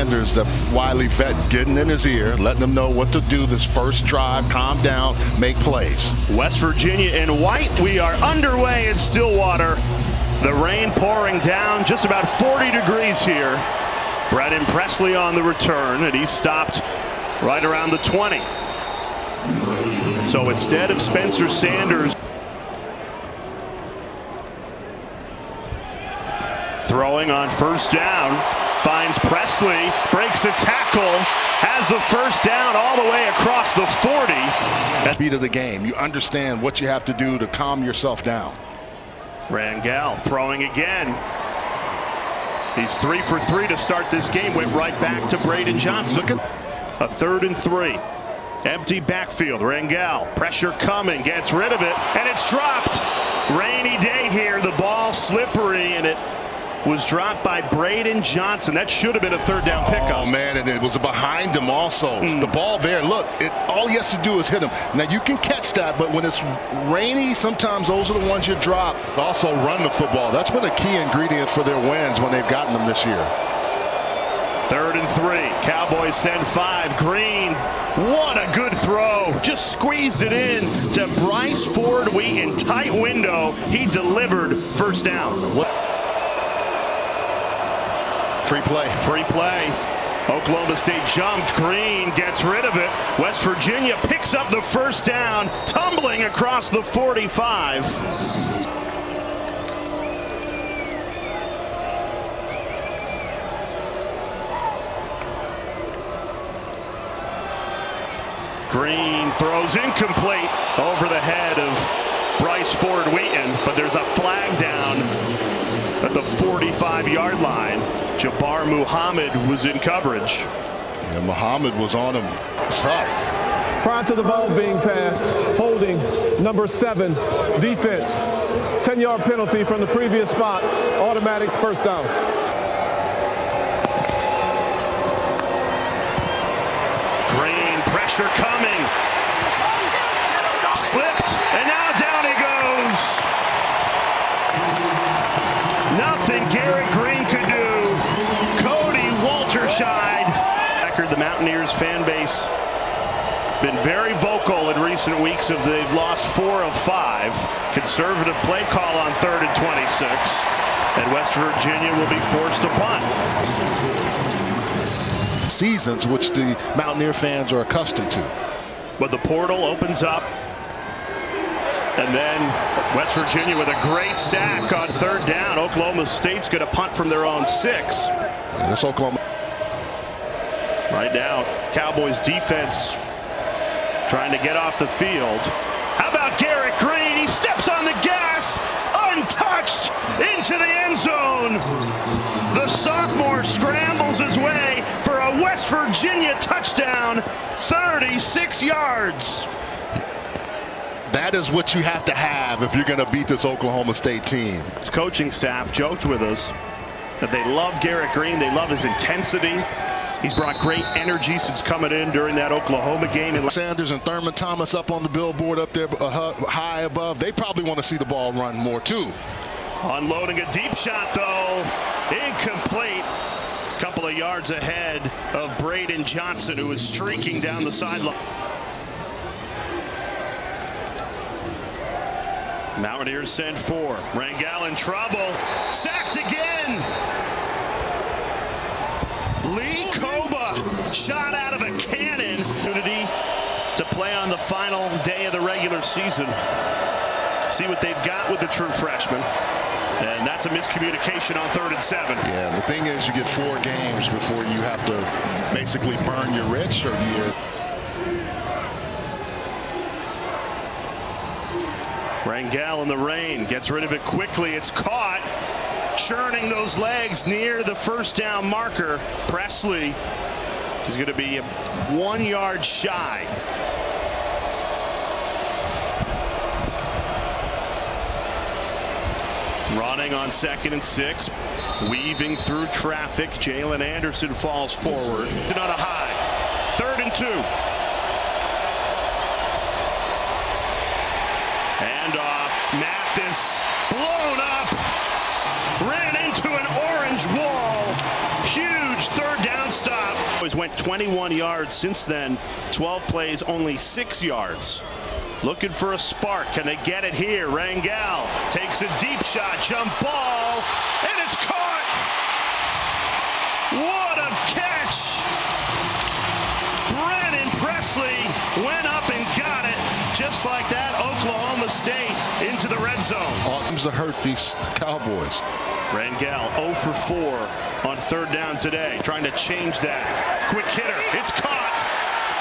Sanders, the wily vet, getting in his ear, letting him know what to do this first drive. Calm down, make plays. West Virginia in white. We are underway in Stillwater. The rain pouring down, just about 40 degrees here. Brennan Presley on the return, and he's stopped right around the 20. So instead of Spencer Sanders throwing on first down, finds Presley, breaks a tackle, has the first down all the way across the 40. Beat of the game. You understand what you have to do to calm yourself down. Rangel throwing again. He's 3 for 3 to start this game. Went right back to Braden Johnson. Look at a 3rd and 3. Empty backfield. Rangel, pressure coming, gets rid of it, and it's dropped. Rainy day here. The ball slippery, and it was dropped by Braden Johnson. That should have been a 3rd down pickup. Oh man, and it was behind him also. The ball there, look, all he has to do is hit him. Now you can catch that, but when it's rainy, sometimes those are the ones you drop. Also run the football. That's been a key ingredient for their wins when they've gotten them this year. 3rd and 3. Cowboys send 5. Green, what a good throw. Just squeezed it in to Bryce Ford Wheaton. Tight window. He delivered first down. Free play. Free play. Oklahoma State jumped. Green gets rid of it. West Virginia picks up the first down, tumbling across the 45. Green throws incomplete over the head of Bryce Ford Wheaton, but there's a flag down at the 45-yard line. Jabbar Muhammad was in coverage. Yeah, Muhammad was on him tough. Prior to the ball being passed, holding number 7, defense. 10-yard penalty from the previous spot, automatic first down. Green, pressure coming. Slipped, and now down he goes. Nothing Garrett Green could do. Cody Walterscheid. The Mountaineers fan base been very vocal in recent weeks. They've lost 4 of 5. Conservative play call on 3rd and 26. And West Virginia will be forced to punt. Seasons which the Mountaineer fans are accustomed to. But the portal opens up. And then West Virginia with a great sack on 3rd down. Oklahoma State's going to punt from their own 6. And this Oklahoma. Right now, Cowboys defense trying to get off the field. How about Garrett Green? He steps on the gas, untouched, into the end zone. The sophomore scrambles his way for a West Virginia touchdown, 36 yards. That is what you have to have if you're going to beat this Oklahoma State team. His coaching staff joked with us that they love Garrett Green. They love his intensity. He's brought great energy since coming in during that Oklahoma game. Sanders and Thurman Thomas up on the billboard up there high above. They probably want to see the ball run more too. Unloading a deep shot though. Incomplete. A couple of yards ahead of Braden Johnson, who is streaking down the sideline. Mountaineers send 4. Rangel in trouble. Sacked again. Lee Koba shot out of a cannon. Opportunity to play on the final day of the regular season. See what they've got with the true freshman. And that's a miscommunication on 3rd and 7. Yeah, the thing is you get 4 games before you have to basically burn your redshirt year. Rangel in the rain, gets rid of it quickly. It's caught, churning those legs near the first down marker. Presley is going to be 1 yard shy. Running on 2nd and 6, weaving through traffic. Jalen Anderson falls forward. On a high. 3rd and 2. Handoff. Mathis blown up. Ran into an orange wall. Huge 3rd down stop. Cowboys went 21 yards since then. 12 plays, only 6 yards. Looking for a spark. Can they get it here? Rangel takes a deep shot, jump ball, and it's caught. What a catch. Brennan Presley went up and got it. Just like that, Oklahoma State into the red zone. Seems to hurt these Cowboys. Rangel 0 for 4 on third down today, trying to change that. Quick hitter, it's caught.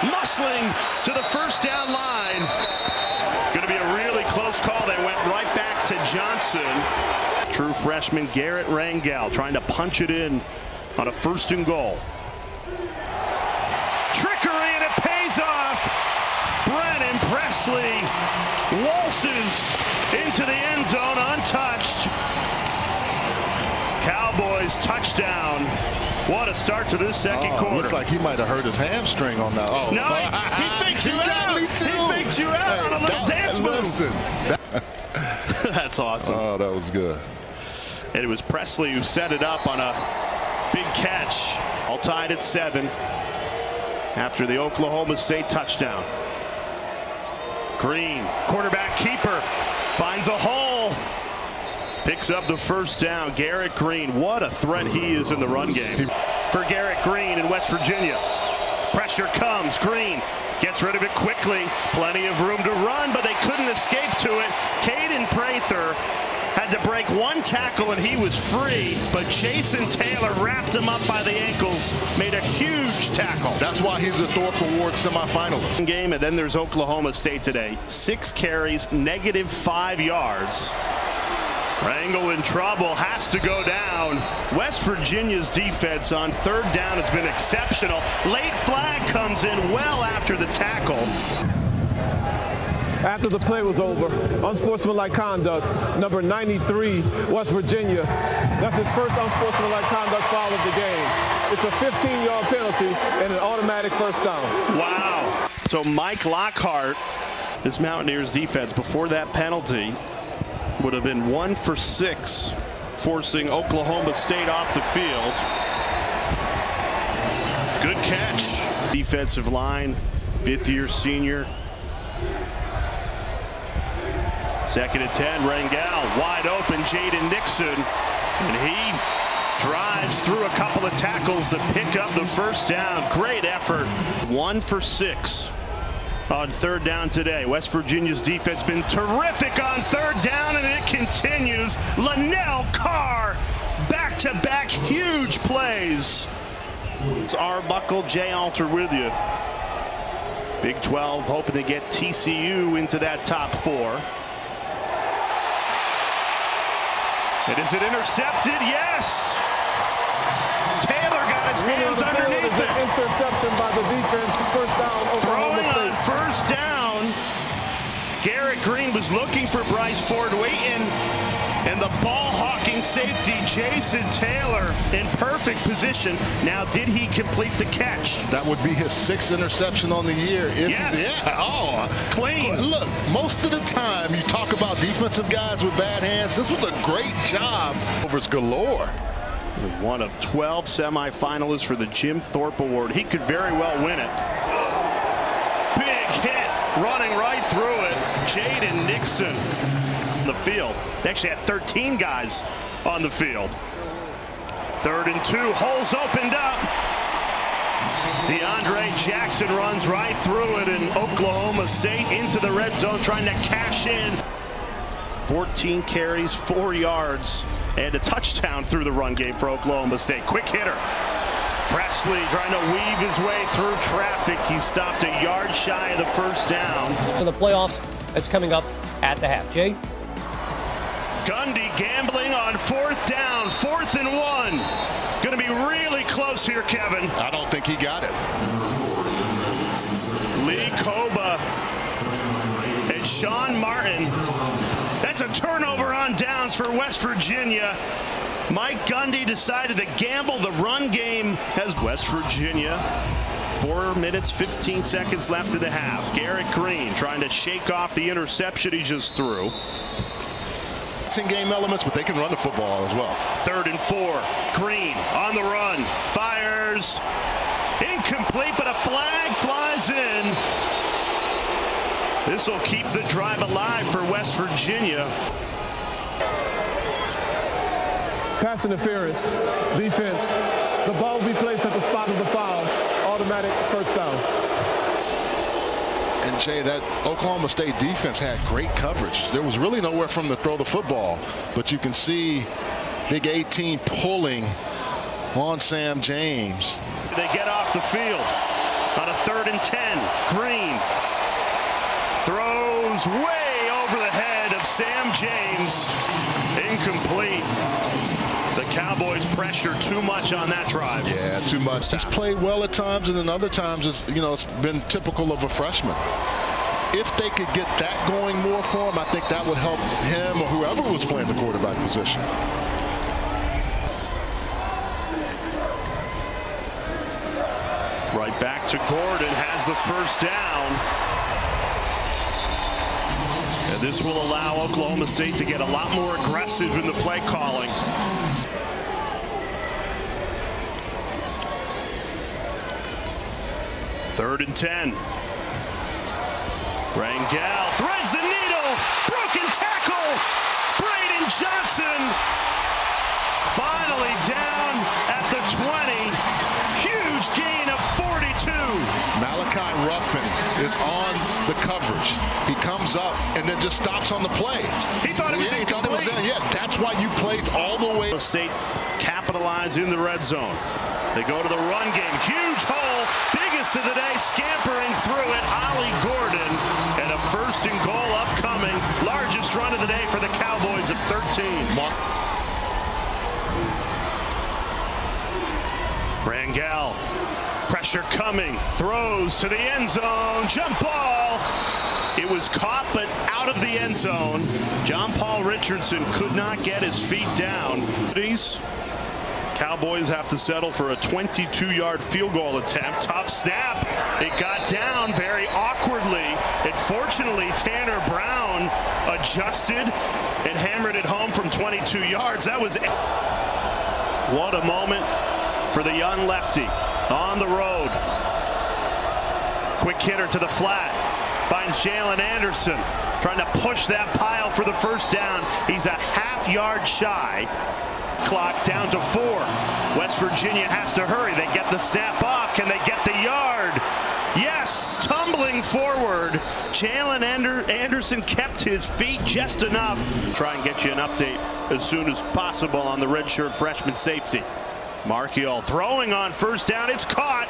Muscling to the first down line. Going to be a really close call. They went right back to Johnson. True freshman Garrett Rangel trying to punch it in on a 1st and goal. Trickery, and it pays off. Brennan Presley waltzes into the end zone untouched. Cowboys touchdown. What a start to this second quarter. Looks like he might have hurt his hamstring on that. Oh, no, he faked you out. He faked you out on a little dance move. That's awesome. Oh, that was good. And it was Presley who set it up on a big catch. All tied at 7 after the Oklahoma State touchdown. Green, quarterback keeper, finds a hole. Picks up the first down. Garrett Green, what a threat he is in the run game. For Garrett Green in West Virginia. Pressure comes. Green gets rid of it quickly. Plenty of room to run, but they couldn't escape to it. Caden Prather had to break 1 tackle and he was free, but Jason Taylor wrapped him up by the ankles, made a huge tackle. That's why he's a Thorpe Award semifinalist. Game, and then there's Oklahoma State today. 6 carries, -5 yards. Rangel in trouble, has to go down. West Virginia's defense on third down has been exceptional. Late flag comes in well after the tackle. After the play was over, unsportsmanlike conduct, number 93, West Virginia. That's his first unsportsmanlike conduct foul of the game. It's a 15-yard penalty and an automatic first down. Wow. So Mike Lockhart, this Mountaineers defense, before that penalty, would have been 1 for 6, forcing Oklahoma State off the field. Good catch. Defensive line, 5th-year senior. 2nd and 10, Rangel wide open, Jaden Nixon, and he drives through a couple of tackles to pick up the first down. Great effort. 1 for 6 on third down today. West Virginia's defense been terrific on third down, and it continues. Linnell Carr, back-to-back huge plays. It's Arbuckle, Jay Alter with you. Big 12 hoping to get TCU into that top 4. And is it intercepted? Yes! Taylor got his hands underneath it. Interception by the defense, first down, Oklahoma State. Throwing on first down. Garrett Green was looking for Bryce Ford Wheaton, and the ball-hawking safety, Jason Taylor, in perfect position. Now, did he complete the catch? That would be his 6th interception on the year. Yes. Yeah. Oh, clean. Look, most of the time you talk about defensive guys with bad hands. This was a great job. Overs galore. One of 12 semifinalists for the Jim Thorpe Award. He could very well win it. Big hit, running right through it. Jaden Nixon on the field. They actually had 13 guys on the field. 3rd and 2, holes opened up. DeAndre Jackson runs right through it, and Oklahoma State into the red zone trying to cash in. 14 carries, 4 yards, and a touchdown through the run game for Oklahoma State. Quick hitter. Presley trying to weave his way through traffic. He stopped a yard shy of the first down. To the playoffs, it's coming up at the half. Jay? Gundy gambling on 4th down, 4th and 1. Going to be really close here, Kevin. I don't think he got it. Lee Koba and Sean Martin. That's a turnover on downs for West Virginia. Mike Gundy decided to gamble the run game as West Virginia. 4 minutes, 15 seconds left in the half. Garrett Green trying to shake off the interception he just threw. It's in game elements, but they can run the football as well. 3rd and 4. Green on the run. Fires. Incomplete, but a flag flies in. This will keep the drive alive for West Virginia. Pass interference, defense. The ball will be placed at the spot of the foul. Automatic first down. And Jay, that Oklahoma State defense had great coverage. There was really nowhere for them to throw the football, but you can see Big 18 pulling on Sam James. They get off the field on a 3rd and 10. Green throws way over the head of Sam James. Incomplete. The Cowboys pressure too much on that drive. Yeah, too much. He's played well at times, and then other times, it's been typical of a freshman. If they could get that going more for him, I think that would help him or whoever was playing the quarterback position. Right back to Gordon, has the first down. And this will allow Oklahoma State to get a lot more aggressive in the play calling. Third and 10. Rangel threads the needle. Broken tackle. Braden Johnson finally down at the 20. Huge gain of 42. Malachi Ruffin is on the coverage. He comes up and then just stops on the play. He thought it was incomplete. Yeah, that's why you played all the way. State capitalize in the red zone. They go to the run game. Huge hole. Biggest of the day. Scampering through it. Ollie Gordon. And a 1st and goal upcoming. Largest run of the day for the Cowboys at 13. Rangel. Pressure coming. Throws to the end zone. Jump ball. It was caught, but out of the end zone. John Paul Richardson could not get his feet down. Cowboys have to settle for a 22-yard field goal attempt. Tough snap. It got down very awkwardly. Fortunately, Tanner Brown adjusted and hammered it home from 22 yards. That was what a moment for the young lefty on the road. Quick hitter to the flat. Finds Jalen Anderson trying to push that pile for the first down. He's a half-yard shy. Clock down to 4. West Virginia has to hurry. They get the snap off. Can they get the yard? Yes, tumbling forward. Jalen Anderson kept his feet just enough. Try and get you an update as soon as possible on the redshirt freshman safety. Marchiol throwing on first down. It's caught.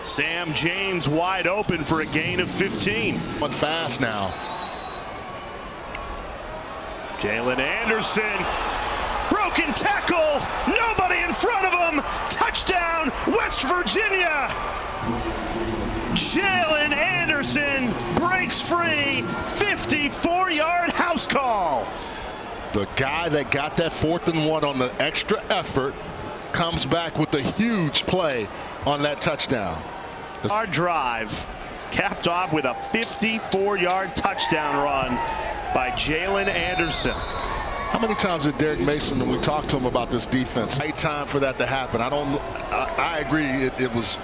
Sam James wide open for a gain of 15. But fast now. Jalen Anderson. Broken tackle. Nobody in front of him. Touchdown, West Virginia. Jalen Anderson breaks free. 54-yard house call. The guy that got that 4th and 1 on the extra effort comes back with a huge play on that touchdown. Our drive capped off with a 54-yard touchdown run by Jalen Anderson. How many times did Derek Mason, when we talked to him about this defense, right time for that to happen? I agree. It was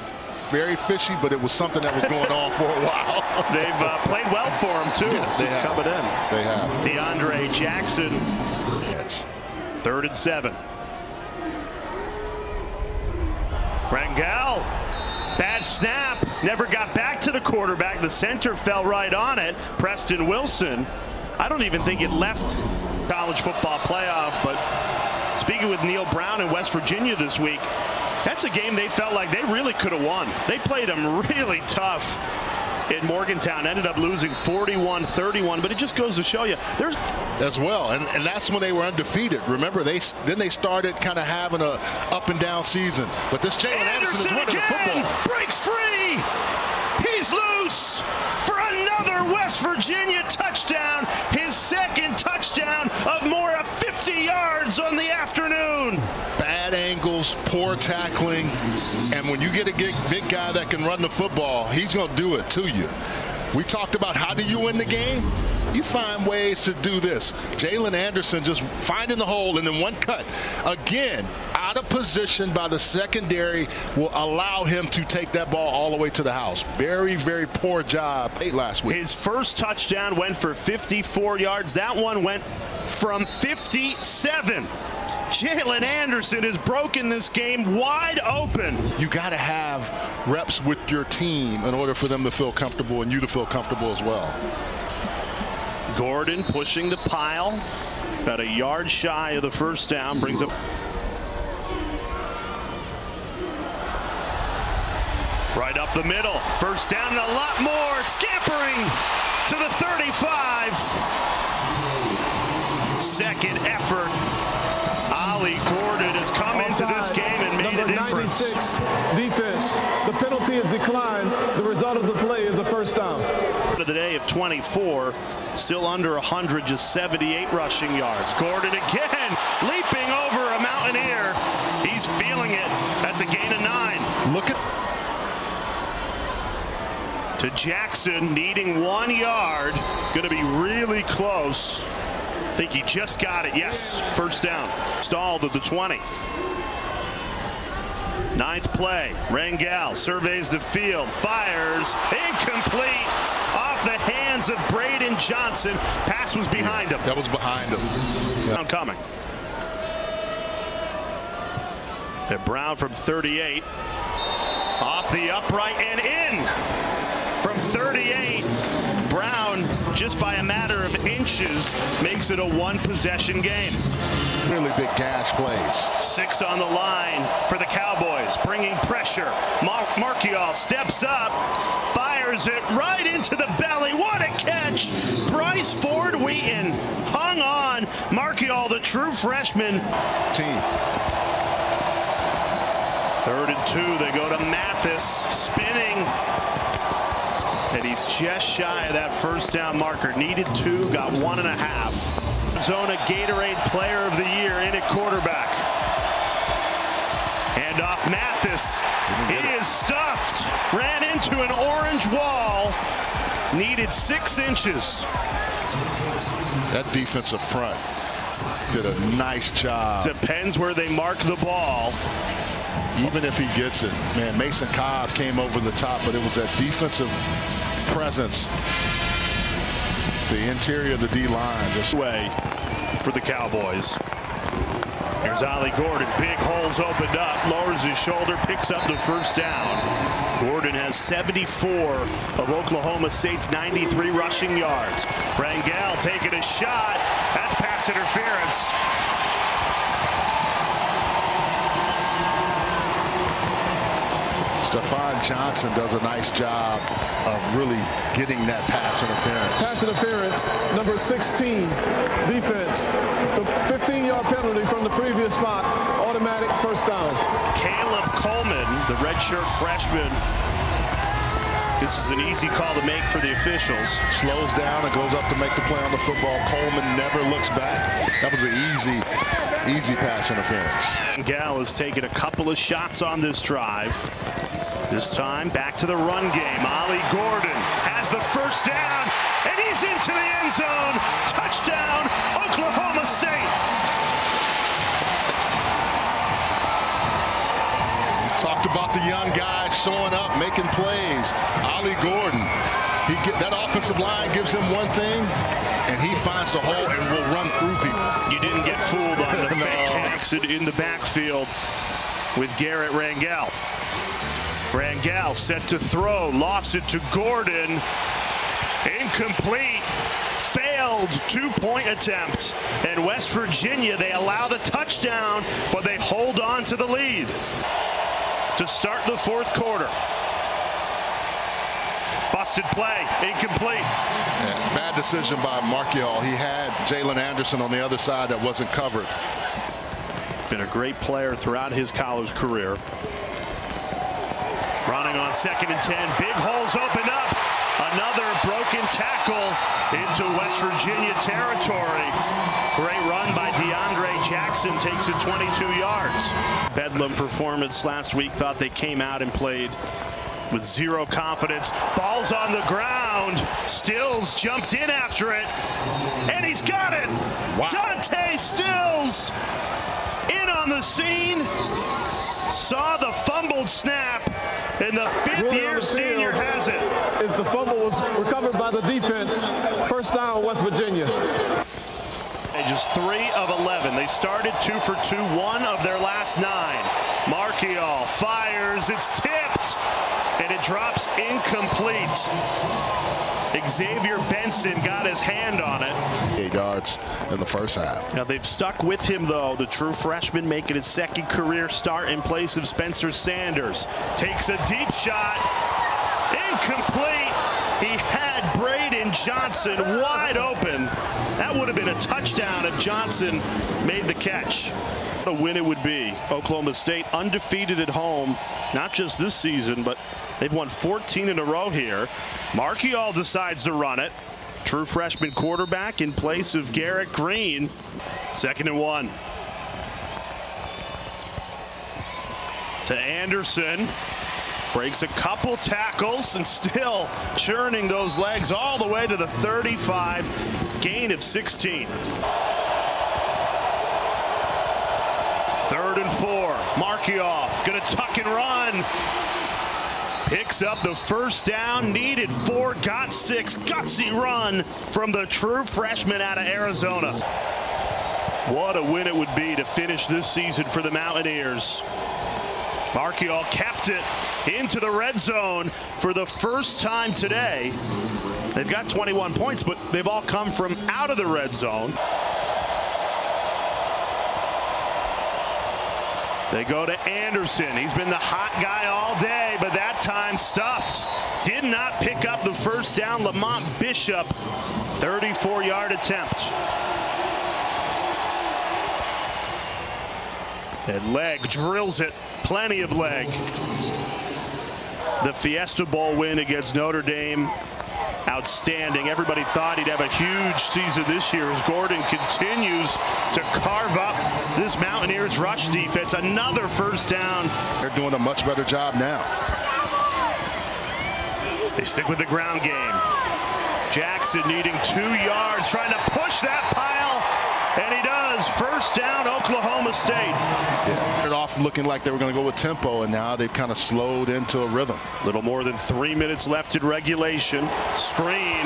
very fishy, but it was something that was going on for a while. They've played well for him, too, since coming in. They have. DeAndre Jackson. 3rd and 7. Rangel. Bad snap. Never got back to the quarterback. The center fell right on it. Preston Wilson. I don't even think it left college football playoff, but speaking with Neil Brown in West Virginia this week, that's a game they felt like they really could have won. They played them really tough in Morgantown, ended up losing 41-31, but it just goes to show you there's as well, and that's when they were undefeated. Remember, they started kind of having a up and down season, but this Jalen Anderson is winning the football. Breaks free. He's loose for another West Virginia touchdown. His 2nd touchdown of more than 50 yards on the afternoon. Bad angles, poor tackling, and when you get a big guy that can run the football, he's going to do it to you. We talked about how do you win the game? You find ways to do this. Jalen Anderson just finding the hole and then one cut. Again, out Out of position by the secondary will allow him to take that ball all the way to the house. Very, very poor job last week. His first touchdown went for 54 yards. That one went from 57. Jalen Anderson has broken this game wide open. You got to have reps with your team in order for them to feel comfortable and you to feel comfortable as well. Gordon pushing the pile. About a yard shy of the first down. Brings up. Right up the middle. First down and a lot more. Scampering to the 35. Second effort. Ollie Gordon has come into this game and made a difference. Number 96 defense. The penalty is declined. The result of the play is a first down. Of the day of 24, still under 100, just 78 rushing yards. Gordon again, leaping over a Mountaineer. He's feeling it. That's a gain of 9. Look at to Jackson, needing 1 yard. Going to be really close. I think he just got it. Yes, first down. Stalled at the 20. Ninth play. Rangel surveys the field, fires, incomplete, off the hands of Braden Johnson. Pass was behind him. That was behind him. Yeah. Coming. And Brown from 38, off the upright and in from 38. Brown, just by a matter of inches, makes it a 1-possession game. Really big gas plays. 6 on the line for the Cowboys, bringing pressure. Marchiol steps up, fires it right into the belly. What a catch! Bryce Ford Wheaton hung on. Marchiol, the true freshman. Team. 3rd and 2. They go to Mathis, spinning. And he's just shy of that first down marker. Needed 2, got 1.5. Arizona Gatorade Player of the Year in at quarterback. Hand off Mathis. He is stuffed. Ran into an orange wall. Needed 6 inches. That defensive front did a nice job. Depends where they mark the ball. Even if he gets it, man, Mason Cobb came over the top, but it was that defensive presence. The interior of the D-line. Just way for the Cowboys. Here's Ollie Gordon. Big holes opened up. Lowers his shoulder. Picks up the first down. Gordon has 74 of Oklahoma State's 93 rushing yards. Rangel taking a shot. That's pass interference. Stephon Johnson does a nice job of really getting that pass interference. Pass interference, number 16, defense. The 15-yard penalty from the previous spot, automatic first down. Caleb Coleman, the redshirt freshman. This is an easy call to make for the officials. Slows down and goes up to make the play on the football. Coleman never looks back. That was an easy pass interference. Gal has taken a couple of shots on this drive. This time back to the run game. Ollie Gordon has the first down, and he's into the end zone. Touchdown, Oklahoma State. We talked about the young guys showing up, making plays. Ollie Gordon, that offensive line gives him one thing, and he finds the hole and will run through people. You didn't get fooled on the fake exit in the backfield with Garrett Rangel. Rangel set to throw, lofts it to Gordon. Incomplete. Failed 2-point attempt. And West Virginia, they allow the touchdown, but they hold on to the lead to start the 4th quarter. Busted play, incomplete. Yeah, bad decision by Marchiol. He had Jalen Anderson on the other side that wasn't covered. Been a great player throughout his college career. Running on 2nd and 10. Big holes open up. Another broken tackle into West Virginia territory. Great run by DeAndre Jackson. Takes it 22 yards. Bedlam performance last week. Thought they came out and played with 0 confidence. Ball's on the ground. Stills jumped in after it. And he's got it. Wow. Dante Stills in on on the scene, saw the fumbled snap, and the fifth-year senior has it. As the fumble was recovered by the defense, first down, West Virginia. Just 3 of 11. They started 2 for 2, 1 of their last 9. Marchiol fires, it's tipped, and it drops incomplete. Xavier Benson got his hand on it. 8 yards in the first half. Now they've stuck with him, though. The true freshman making his second career start in place of Spencer Sanders. Takes a deep shot. Incomplete. He had Braden Johnson wide open. That would have been a touchdown if Johnson made the catch. What a win it would be. Oklahoma State undefeated at home, not just this season, but they've won 14 in a row here. Marchiol decides to run it. True freshman quarterback in place of Garrett Green. 2nd and 1. To Anderson. Breaks a couple tackles and still churning those legs all the way to the 35. Gain of 16. 3rd and 4. Marchiol gonna tuck and run. Picks up the first down, needed 4, got 6. Gutsy run from the true freshman out of Arizona. What a win it would be to finish this season for the Mountaineers. Marchiol kept it into the red zone for the first time today. They've got 21 points, but they've all come from out of the red zone. They go to Anderson. He's been the hot guy all day, but that time stuffed. Did not pick up the first down. Lamont Bishop, 34-yard attempt. And leg drills it. Plenty of leg. The Fiesta Bowl win against Notre Dame, outstanding. Everybody thought he'd have a huge season this year as Gordon continues to carve up this Mountaineers rush defense. Another first down. They're doing a much better job now. They stick with the ground game. Jackson needing 2 yards, trying to push that pile, and he does. First down, Oklahoma State. Yeah. Started off looking like they were going to go with tempo, and now they've kind of slowed into a rhythm. Little more than 3 minutes left in regulation. Screen,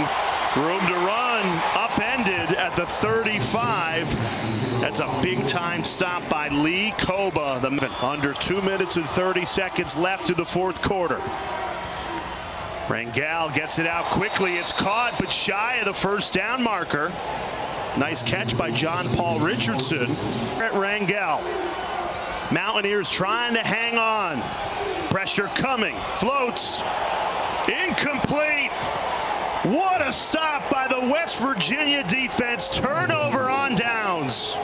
room to run, upended at the 35. That's a big-time stop by Lee Koba. Under 2 minutes and 30 seconds left in the 4th quarter. Rangel gets it out quickly. It's caught, but shy of the first down marker. Nice catch by John Paul Richardson. At Rangel. Mountaineers trying to hang on. Pressure coming. Floats. Incomplete. What a stop by the West Virginia defense. Turnover on downs.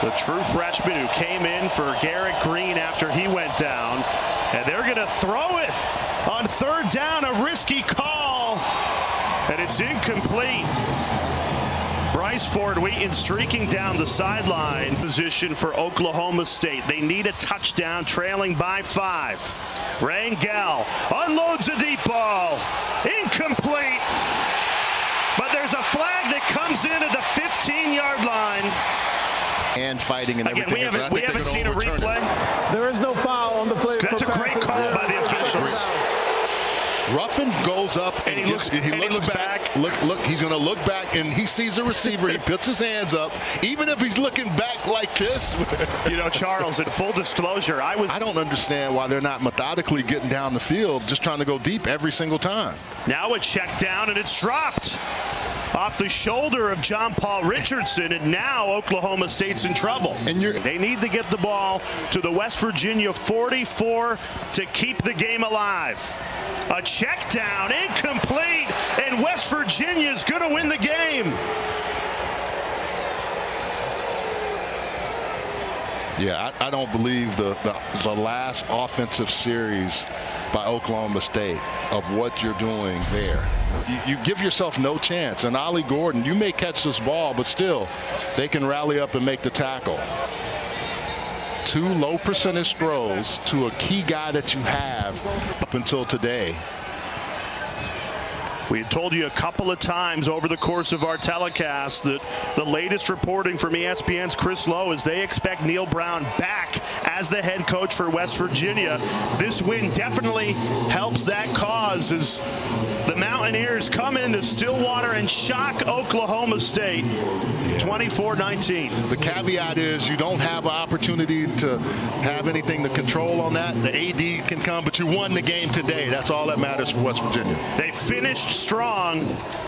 The true freshman who came in for Garrett Green after he went down. And they're going to throw it on 3rd down. A risky call. And it's incomplete. Bryce Ford Wheaton streaking down the sideline. Position for Oklahoma State. They need a touchdown, trailing by 5. Rangel unloads a deep ball. Incomplete. But there's a flag that comes in at the 15-yard line. And fighting and again, everything. we haven't seen a replay. There is no foul on the play. That's a great call by the officials. Ruffin goes up and he looks back. Look, he's going to look back and he sees the receiver. He puts his hands up. Even if he's looking back like this. You know, Charles, in full disclosure, I don't understand why they're not methodically getting down the field, just trying to go deep every single time. Now a check down and it's dropped off the shoulder of John Paul Richardson, and now Oklahoma State's in trouble. And they need to get the ball to the West Virginia 44 to keep the game alive. A check down, incomplete, and West Virginia's going to win the game. Yeah, I don't believe the last offensive series by Oklahoma State of what you're doing there. You give yourself no chance. And Ollie Gordon, you may catch this ball, but still, they can rally up and make the tackle. 2 low percentage throws to a key guy that you have up until today. We had told you a couple of times over the course of our telecast that the latest reporting from ESPN's Chris Lowe is they expect Neil Brown back as the head coach for West Virginia. This win definitely helps that cause as the Mountaineers come into Stillwater and shock Oklahoma State 24-19. The caveat is you don't have an opportunity to have anything to control on that. The AD can come, but you won the game today. That's all that matters for West Virginia. They finished strong